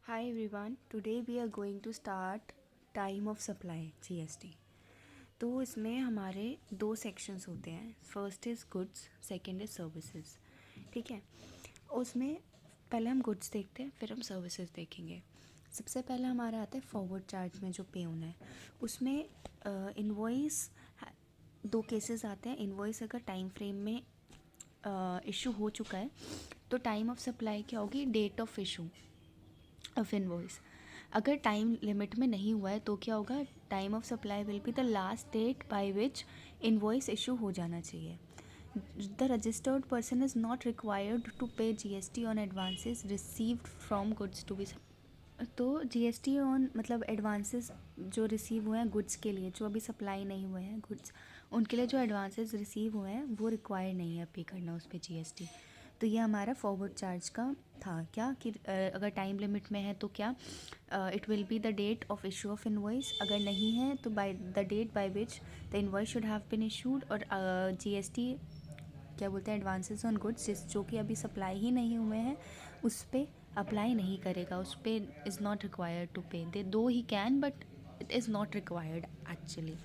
Hi everyone, today we are going to start time of supply GST. तो इसमें हमारे दो सेक्शंस होते हैं, first is goods, second is services. ठीक है, उसमें पहले हम गुड्स देखते हैं, फिर हम सर्विसेज देखेंगे। सबसे पहले हमारा आता है फॉरवर्ड चार्ज में जो पे होना है, उसमें इनवॉइस दो केसेस आते हैं। इनवॉइस अगर टाइम फ्रेम में इशू हो चुका है तो टाइम ऑफ सप्लाई क्या होगी, date of issue of invoice. अगर टाइम लिमिट में नहीं हुआ है तो क्या होगा, time of supply will be the last date by which invoice issue हो जाना चाहिए। The registered person is not required to pay GST on advances received from goods to be. तो जीएसटी ऑन मतलब एडवांसेस जो receive हुए हैं goods के लिए, जो अभी सप्लाई नहीं हुए हैं गुड्स, उनके लिए जो एडवांसेस रिसीव हुए हैं वो रिक्वायर नहीं है पे करना उस पर जीएसटी। तो ये हमारा फॉरवर्ड चार्ज का था क्या कि अगर टाइम लिमिट में है तो क्या it will be the date of issue of invoice, अगर नहीं है तो by the date by which the invoice should have been issued. और जीएसटी क्या बोलते हैं, एडवांसेस ऑन गुड्स जिस जो कि अभी सप्लाई ही नहीं हुए हैं उस पर अप्लाई नहीं करेगा, उस पर is not required to pay. दे दो ही can but it is not required actually.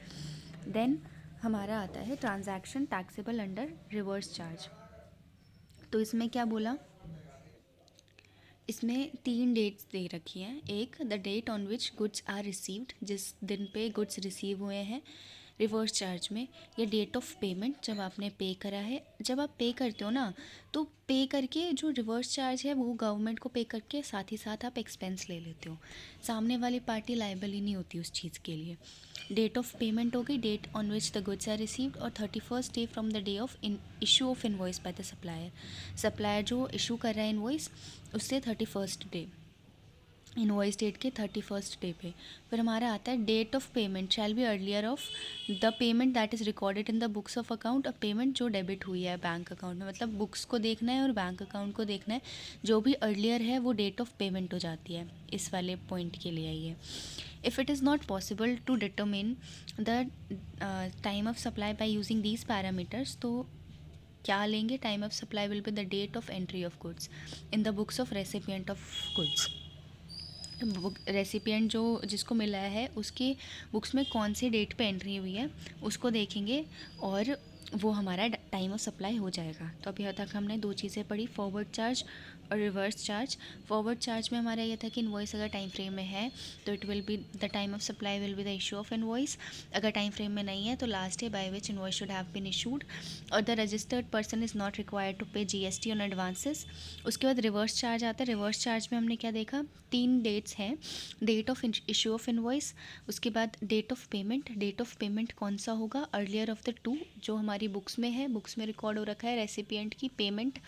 Then हमारा आता है transaction taxable under reverse charge. तो इसमें क्या बोला, इसमें 3 डेट्स दे रखी हैं। एक, the date on which goods are received, जिस दिन पे गुड्स रिसीव हुए हैं रिवर्स चार्ज में, या डेट ऑफ पेमेंट, जब आपने पे करा है। जब आप पे करते हो ना तो पे करके जो रिवर्स चार्ज है वो गवर्नमेंट को पे करके साथ ही साथ आप एक्सपेंस ले लेते हो, सामने वाली पार्टी लायबल ही नहीं होती उस चीज़ के लिए। डेट ऑफ पेमेंट हो गई, date on which the goods are received, और 31st day from the day of issue of invoice by the supplier. Supplier जो इशू कर रहा है इनवॉइस उससे 31st डे, इनवॉइस डेट के 31st डे पे। फिर हमारा आता है date of payment shall be earlier of the payment that is recorded in the books of account. अब पेमेंट जो डेबिट हुई है बैंक अकाउंट में, मतलब बुक्स को देखना है और बैंक अकाउंट को देखना है, जो भी अर्लियर है वो डेट ऑफ पेमेंट हो जाती है। इस वाले पॉइंट के लिए आइए, if it is not possible to determine the time of supply by using these parameters, तो क्या लेंगे, time of supply will be the date of entry of goods in the books of recipient of goods. Book recipient जो जिसको मिला है उसकी books में कौन सी डेट पे एंट्री हुई है उसको देखेंगे और वो हमारा टाइम ऑफ सप्लाई हो जाएगा। तो अभी तक हमने दो चीज़ें पढ़ी, फॉरवर्ड चार्ज और रिवर्स चार्ज। फॉरवर्ड चार्ज में हमारा ये था कि इनवॉइस अगर टाइम फ्रेम में है तो it will be the time of supply will be the issue of invoice. अगर टाइम फ्रेम में नहीं है तो last day by which invoice should have been issued, और the registered person is not required to pay GST on advances. उसके बाद reverse charge आता है। रिवर्स चार्ज में हमने क्या देखा, 3 डेट्स हैं, date of issue of invoice, उसके बाद date of payment. Date of payment कौन सा होगा, अर्लियर ऑफ द टू, जो हमारी बुक्स में है, बुक्स में रिकॉर्ड हो रखा है रेसिपिएंट की पेमेंट,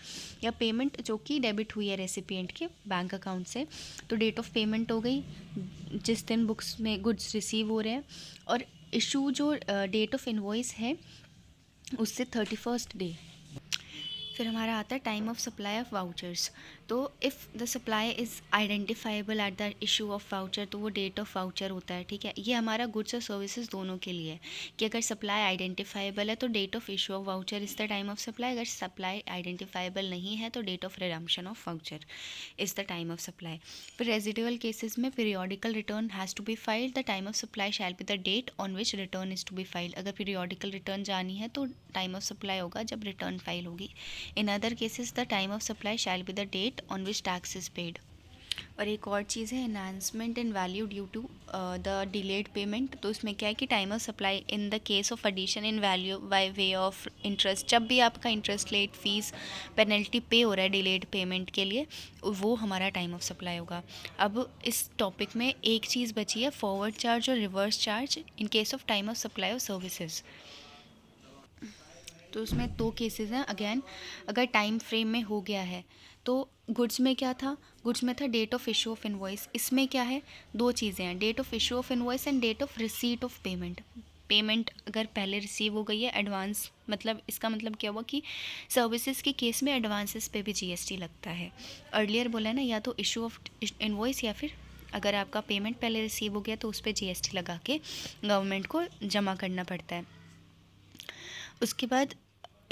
या पेमेंट जो कि डेबिट हुई है रेसिपिएंट के बैंक अकाउंट से, तो डेट ऑफ पेमेंट हो गई जिस दिन बुक्स में गुड्स रिसीव हो रहे हैं। और इशू जो डेट ऑफ इनवॉइस है उससे 31st डे। फिर हमारा आता है time of supply of vouchers. तो if the supply is identifiable at the issue of voucher, तो वो डेट ऑफ वाउचर होता है। ठीक है, ये हमारा गुड्स और सर्विसेज दोनों के लिए है कि अगर सप्लाई आइडेंटिफाइबल है तो date of issue of voucher is the time of supply, अगर सप्लाई आइडेंटिफाइबल नहीं है तो date of redemption of voucher is the time of supply. फिर रेजिडुअल केसेस में periodical return has to be filed, the time of supply shall be the date on which return is to be filed. अगर periodical return जानी है तो time of supply होगा जब return file होगी। In other cases the time of supply shall be the date on which tax is paid. और एक और चीज़ है enhancement in value due to the delayed payment. तो इसमें क्या है कि time of supply in the case of addition in value by way of interest, जब भी आपका इंटरेस्ट लेट फीस पेनल्टी पे हो रहा है डिलेड पेमेंट के लिए, वो हमारा टाइम ऑफ सप्लाई होगा। अब इस टॉपिक में एक चीज़ बची है, फॉरवर्ड चार्ज और reverse charge in case of time of supply of services. तो उसमें दो केसेस हैं अगेन, अगर टाइम फ्रेम में हो गया है तो गुड्स में क्या था, गुड्स में था date of issue of invoice. इसमें क्या है, दो चीज़ें हैं, date of issue of invoice and date of receipt of payment. Payment अगर पहले रिसीव हो गई है एडवांस, मतलब इसका मतलब क्या हुआ कि सर्विसेज के केस में एडवांसेस पे भी जीएसटी लगता है। अर्लियर बोला है ना, या तो इशू ऑफ इनवॉइस या फिर अगर आपका पेमेंट पहले रिसीव हो गया तो उस पर जीएसटी लगा के गवर्नमेंट को जमा करना पड़ता है। उसके बाद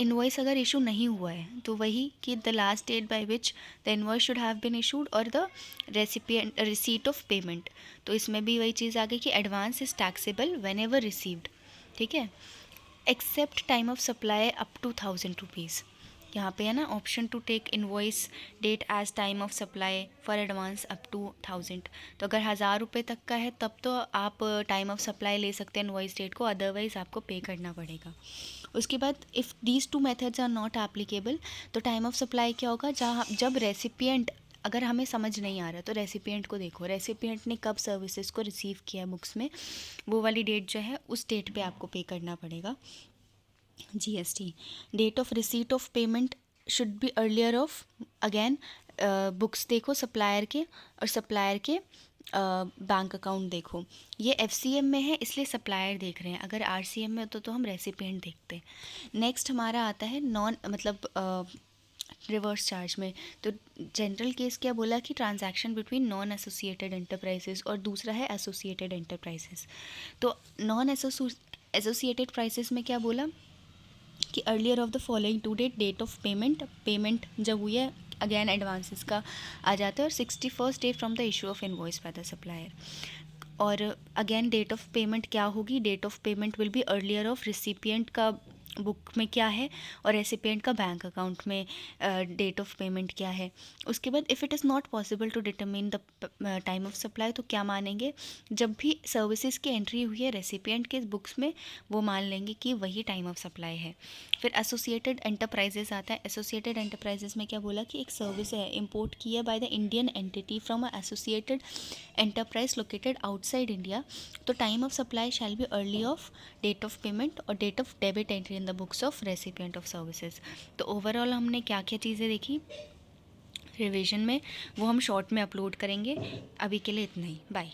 इनवॉइस अगर इशू नहीं हुआ है तो वही कि the last date by which the invoice should have been issued और the recipient receipt of payment. तो इसमें भी वही चीज़ आ गई कि advance is taxable whenever received, ठीक है, except time of supply up to 1000 rupees. यहाँ पे है ना option to take invoice date as time of supply for advance up to 1000। तो अगर 1000 रुपये तक का है तब तो आप टाइम ऑफ सप्लाई ले सकते हैं इनवॉइस डेट को, अदरवाइज़ आपको पे करना पड़ेगा। उसके बाद if these two methods are not applicable, तो टाइम ऑफ सप्लाई क्या होगा, जब रेसिपिएंट, अगर हमें समझ नहीं आ रहा तो रेसिपिएंट को देखो, रेसिपिएंट ने कब सर्विसेज को रिसीव किया बुक्स में, वो वाली डेट जो है उस डेट पे आपको पे करना पड़ेगा GST. Date of receipt of payment should be earlier of, again books देखो सप्लायर के, और सप्लायर के बैंक अकाउंट देखो। ये एफसीएम में है इसलिए सप्लायर देख रहे हैं, अगर आरसीएम में होता तो हम रेसिपिएंट देखते। नेक्स्ट हमारा आता है नॉन मतलब रिवर्स चार्ज में। तो जनरल केस क्या बोला कि transaction between non associated enterprises, और दूसरा है एसोसिएटेड एंटरप्राइजेस। तो नॉन एसोसिएटेड प्राइसेस में क्या बोला कि earlier of the following two date of payment जब हुई है, अगेन एडवांसेस का आ जाता है, और 61st day from the issue of invoice by the supplier. और अगेन डेट ऑफ पेमेंट क्या होगी, date of payment will be earlier of recipient का बुक में क्या है और रेसिपिएंट का बैंक अकाउंट में डेट ऑफ पेमेंट क्या है। उसके बाद if it is not possible to determine the time of supply, तो क्या मानेंगे, जब भी सर्विसेज की एंट्री हुई है रेसिपिएंट के बुक्स में, वो मान लेंगे कि वही टाइम ऑफ सप्लाई है। फिर एसोसिएटेड एंटरप्राइजेस आता है। एसोसिएटेड एंटरप्राइजेस में क्या बोला कि एक सर्विस है इम्पोर्ट की है by the Indian entity from a associated enterprise located outside India, तो time of supply shall be early of date of payment और date of debit entry in the books of recipient of services. तो overall हमने क्या क्या चीज़ें देखी revision में, वो हम शॉर्ट में अपलोड करेंगे। अभी के लिए इतना ही, बाय।